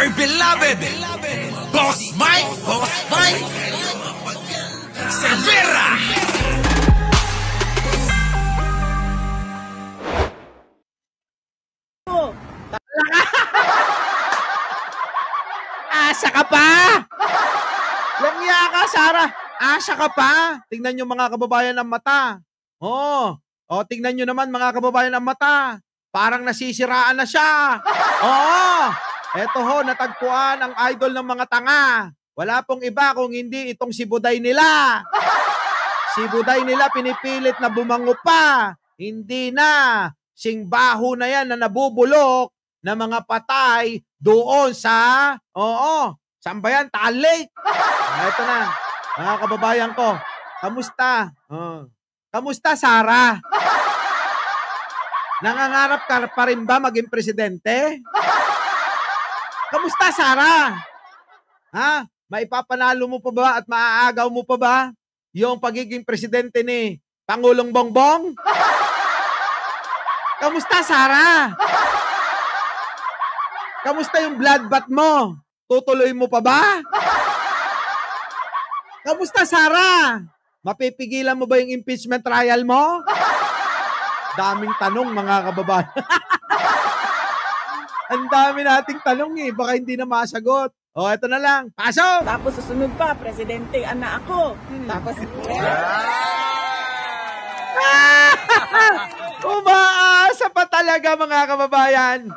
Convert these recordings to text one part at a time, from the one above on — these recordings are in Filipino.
my beloved Boss Mike Severa. Asa ka pa? Langya ka, Sarah. Asa ka pa? Tingnan nyo mga kababayan ang mata. Tingnan nyo naman mga kababayan ang mata. Parang nasisiraan na siya. Eto ho, natagpuan ang idol ng mga tanga. Wala pong iba kung hindi itong si Buday nila. Si Buday nila pinipilit na bumango pa. Hindi na. Singbaho na yan na nabubulok na mga patay doon sa, saan ba yan? Taal Lake. Ito na, mga kababayan ko. Kamusta? Kamusta, Sarah? Nangangarap ka pa rin ba maging presidente? Kamusta, Sarah? Maipapanalo mo pa ba at maaagaw mo pa ba yung pagiging presidente ni Pangulong Bongbong? Kamusta, Sarah? Kamusta yung bloodbath mo? Tutuloy mo pa ba? Kamusta, Sarah? Mapipigilan mo ba yung impeachment trial mo? Daming tanong, mga kababayan. Ang dami nating tanong baka hindi na masagot. Ito na lang. Pasok! Tapos susunod pa, presidente, anak ako. Tapos, umaasa pa talaga, mga kababayan.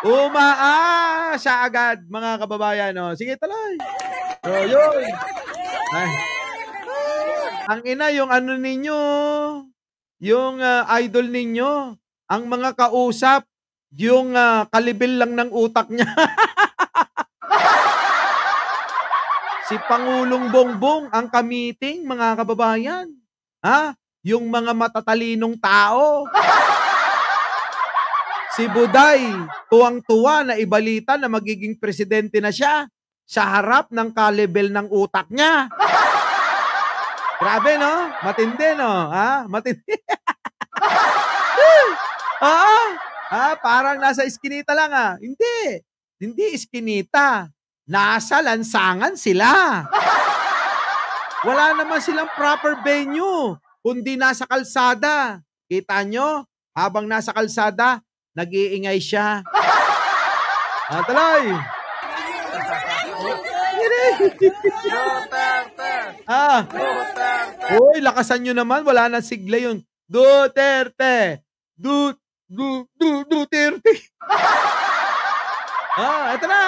Umaasa agad, mga kababayan. Sige, tuloy. Yun. Ang ina, yung ano ninyo, yung idol ninyo, ang mga kausap, yung kalibil lang ng utak niya. Si Pangulong Bongbong ang kamiting, mga kababayan. Yung mga matatalinong tao. Si Buday, tuwang-tuwa na ibalita na magiging presidente na siya sa harap ng kalibel ng utak niya. Grabe, no? Matindi, no? Matindi. Parang nasa iskinita lang, Hindi iskinita. Nasa lansangan sila. Wala naman silang proper venue, kundi nasa kalsada. Kita nyo? Habang nasa kalsada, nag-iingay siya. Tuloy. Uy, lakasan nyo naman. Wala na sigla yun. Duterte. Duterte. Ito na.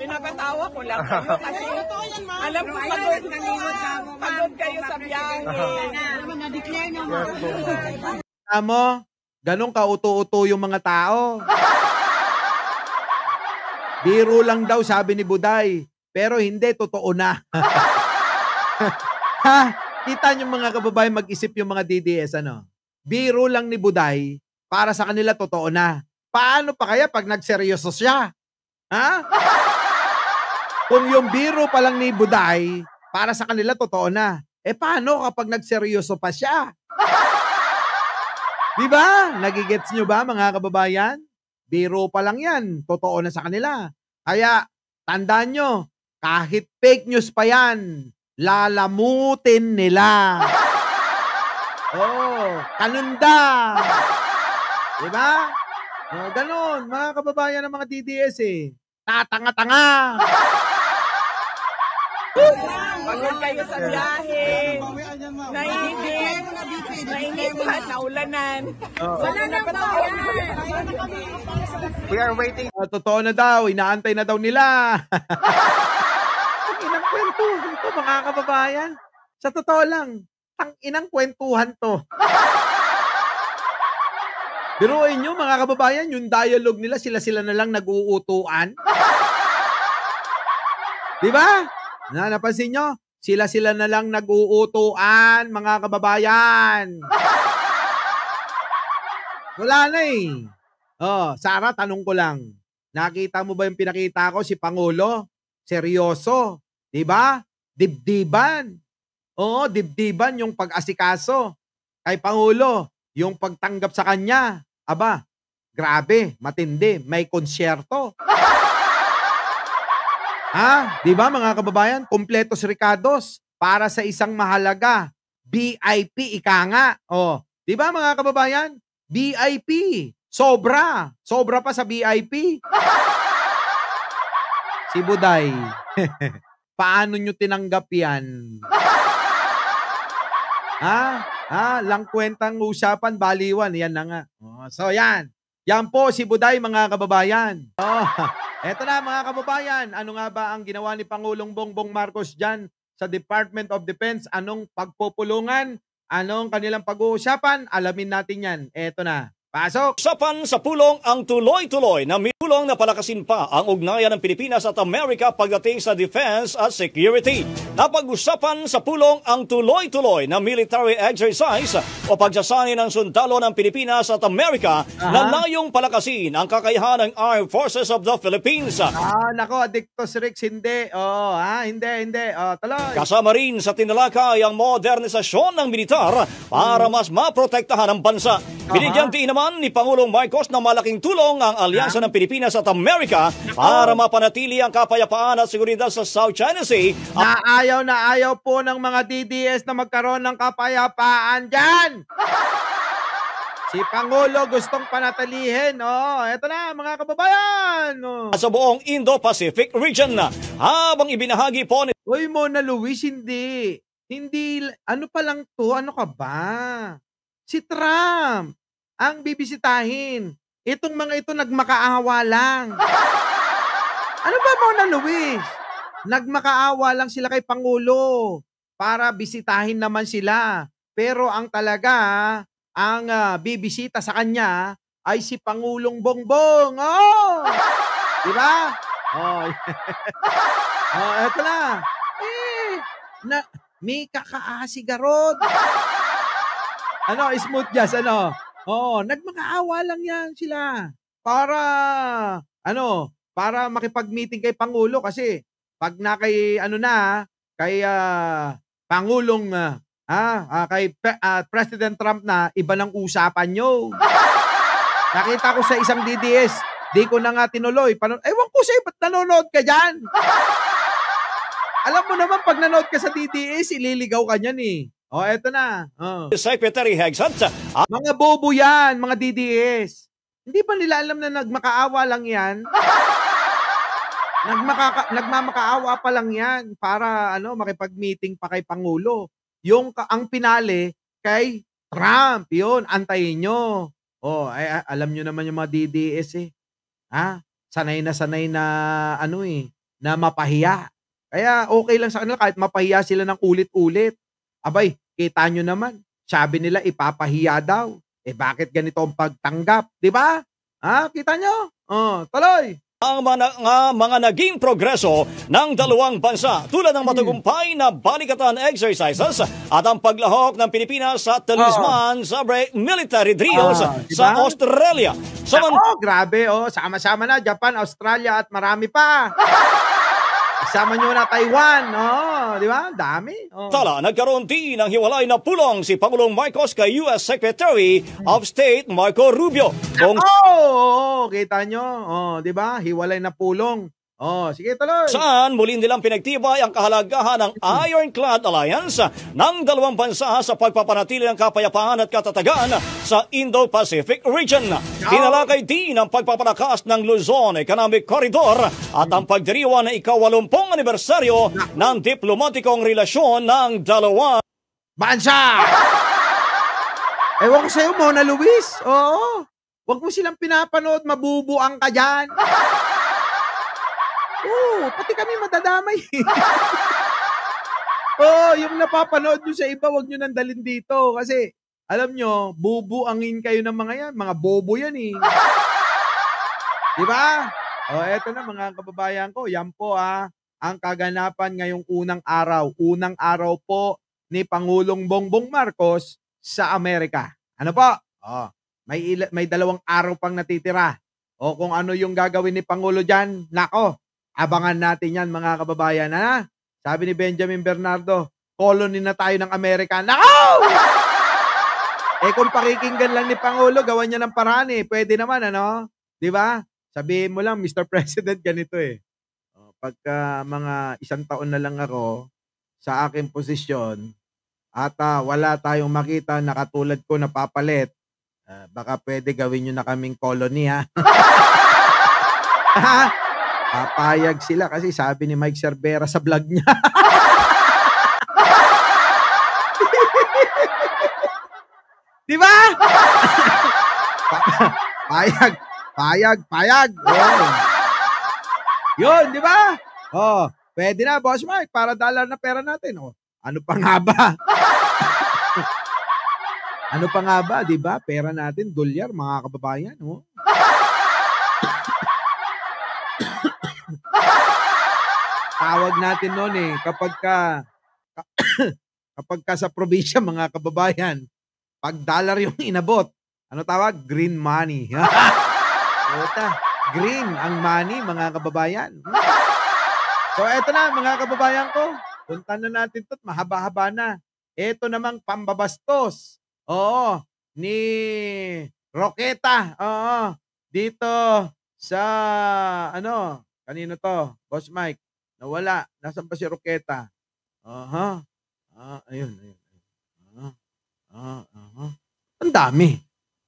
pinapatawa ko lang kayo kasi alam ko pagod kayo sa biyahe. Na-declare naman. Mo, ganun ka-uto-uto yung mga tao. Biro lang daw, sabi ni Buday. Pero hindi, totoo na. Kita nyo mga kababayan, mag-isip yung mga DDS, Biro lang ni Buday, para sa kanila totoo na. Paano pa kaya pag nagseryoso siya? Kung yung biro pa lang ni Buday, para sa kanila totoo na. Paano kapag nagseryoso pa siya? Diba? Nagigets nyo ba, mga kababayan? Biro pa lang yan. Totoo na sa kanila. Kaya, tandaan nyo, kahit fake news pa yan, lalamutin nila. Kanunda. Diba? Ganon, mga kababayan ng mga DDS tatanga-tanga. Pagod kayo sa biyahe. Nainit pa, naulanan. Wala na ba yan? We are waiting. Totoo na daw, inaantay na daw nila. Ang inang kwentuhan to, mga kababayan. Sa totoo lang, ang inang kwentuhan to. Biruin nyo, mga kababayan, yung dialogue nila, sila-sila na lang nag-uutuan. Diba? Napansin nyo? Sila-sila na lang nag-uutuan, mga kababayan. Wala na Sarah, tanong ko lang. Nakita mo ba yung pinakita ko, si Pangulo? Seryoso. Diba? Dibdiban. Oo, dibdiban yung pag-asikaso. Kay Pangulo, yung pagtanggap sa kanya. Aba, Grabe, matindi, may konsyerto. Di ba mga kababayan? Kumpletos Ricardos para sa isang mahalaga. VIP, ika nga. Di ba mga kababayan? VIP. Sobra. Sobra pa sa VIP. Si Buday. Paano nyo tinanggap yan? Lang kwentang usapan, baliwan. Yan na nga. So yan. Yan po si Buday mga kababayan. Eto na mga kababayan. Ano nga ba ang ginawa ni Pangulong Bongbong Marcos dyan sa Department of Defense? Anong pagpupulungan? Anong kanilang pag-uusapan? Alamin natin yan. Eto na. Pasok! Usapan sa pulong ang tuloy-tuloy na tulong na palakasin pa ang ugnayan ng Pilipinas at Amerika pagdating sa defense at security. Napag-usapan sa pulong ang tuloy-tuloy na military exercise o pagsasani ng sundalo ng Pilipinas at Amerika na layong palakasin ang kakayahan ng Armed Forces of the Philippines. Nako, Adictos Rex, hindi. Hindi. Tuloy. Kasama rin sa tinalakay ang modernisasyon ng militar para mas maprotektahan ang bansa. Binigyan din naman ni Pangulong Marcos na malaking tulong ang alyansa ng Pilipinas at Amerika para mapanatili ang kapayapaan at seguridad sa South China Sea. Na ayaw po ng mga DDS na magkaroon ng kapayapaan dyan. Si Pangulo gustong panatilihin. Eto na mga kababayan. Sa buong Indo-Pacific region na habang ibinahagi po ni Uy, Mona Luis, hindi. Hindi, ano pa lang to? Ano ka ba? Si Trump ang bibisitahin. Itong mga ito nagmakaawa lang. Ano ba, Mona Luis? Nagmakaawa lang sila kay Pangulo para bisitahin naman sila. Pero ang talaga, ang bibisita sa kanya ay si Pangulong Bongbong. Diba? Eto na. May kakaasigarod. Smooth jazz, nagmakaawa lang yan sila. Para makipag-meeting kay Pangulo kasi pag na kay Pangulong kay President Trump na, iba ng usapan nyo. Nakita ko sa isang DDS, di ko na nga tinuloy. Ewan ko sa'yo, ba't nanonood ka dyan? Alam mo naman, pag nanood ka sa DDS, ililigaw ka niyan eh. Eto na. Secretary Hegsat. Mga bobo yan, mga DDS. Hindi ba nila alam na nagmakaawa lang yan? Nagmamakaawa pa lang yan para makipag-meeting pa kay Pangulo. Ang pinali kay Trump, yun, antayin nyo. Alam nyo naman yung mga DDS eh. Sanay na na mapahiya. Kaya okay lang sa kanila kahit mapahiya sila ng ulit-ulit. Abay, kita nyo naman. Sabi nila ipapahiya daw. Bakit ganito ang pagtanggap? Diba? Kita nyo? Tuloy. Ang mga naging progreso ng dalawang bansa tulad ng matagumpay na balikatan exercises at ang paglahok ng Pilipinas sa Talisman Sabre Military Drills sa Australia. Grabe, sama-sama na Japan, Australia at marami pa. Kasama nyo na Taiwan, di ba? Dami. Tala, nagkaroon din ng hiwalay na pulong si Pangulong Marcos kay U.S. Secretary of State Marco Rubio. Kita nyo, di ba? Hiwalay na pulong. Sige, tuloy. Saan muli nilang pinagtibay ang kahalagahan ng Ironclad Alliance ng dalawang bansa sa pagpapanatili ng kapayapaan at katatagan sa Indo-Pacific region. Tinalakay din ang pagpapalakas ng Luzon Economic Corridor at ang pagdiriwang ng ika-80 anibersaryo ng diplomatikong relasyon ng dalawa bansa. Ewan ko sa'yo, Mona Luis. Huwag mo silang pinapanood, mabubuang ka dyan. Pati kami madadamay. Yung napapanood nyo sa iba, wag nyo nandalin dito. Kasi, alam nyo, bubuangin kayo ng mga yan. Mga bobo yan eh. Diba? Eto na mga kababayan ko. Yan po ang kaganapan ngayong unang araw. Unang araw po ni Pangulong Bongbong Marcos sa Amerika. Ano po? May 2 araw pang natitira. Kung ano yung gagawin ni Pangulo dyan, nako. Abangan natin yan mga kababayan. Sabi ni Benjamin Bernardo, colony na tayo ng Amerika. Nako! Kung pakikinggan lang ni Pangulo, gawan niya ng paraan eh. Pwede naman, ano? Di ba? Sabihin mo lang, Mr. President, ganito eh. Pagka mga 1 taon na lang ako sa aking posisyon at wala tayong makita na katulad ko na papalit, baka pwede gawin nyo na kaming colony, ha? Papayag sila kasi sabi ni Mike Cervera sa vlog niya. Di ba? Payag. Yun, di ba? Pwede na, Boss Mike, para dollar na pera natin. Ano pa nga ba? Ano pa nga ba, di ba? Pera natin, dolyar, mga kababayan. Tawag natin noon eh, kapag ka sa probinsya, mga kababayan, pag dollar yung inabot, ano tawag? Green money. Green ang money, mga kababayan. So, eto na, mga kababayan ko. Punta na natin ito. Mahaba-haba na. Eto namang pambabastos. Ni Roqueta. Dito sa, kanino to? Boss Mike. Nawala. Nasaan pa si Roqueta? Ayun. Ang dami.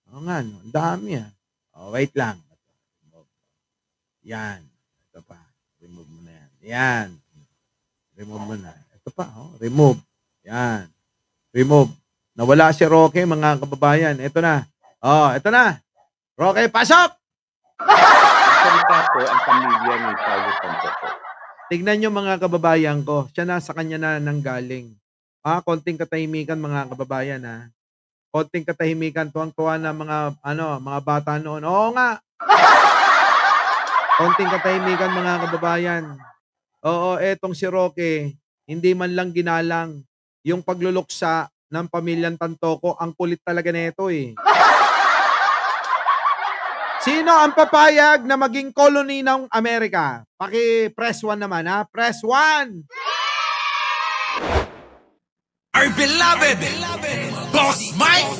Ang dami wait lang. Yan. Ito pa. Remove mo na yan. Yan. Remove mo na. Ito pa. Remove. Yan. Remove. Nawala si Roque, mga kababayan. Ito na. Ito na. Roque, pasok! Salita po ang pamilya ni Paulo Santos. Tignan nyo, mga kababayan ko. Siya na, sa kanya na nanggaling. Konting katahimikan, mga kababayan, ha. Konting katahimikan, tuwang-tuwa na mga bata noon. Oo nga. Konting katahimikan, mga kababayan. Etong si Roque, hindi man lang ginalang yung pagluluksa ng pamilyang Tantoco. Ang kulit talaga nito eh. Sino ang papayag na maging colony ng Amerika? Paki-press 1 naman, ha? Press 1! Our beloved Boss Mike.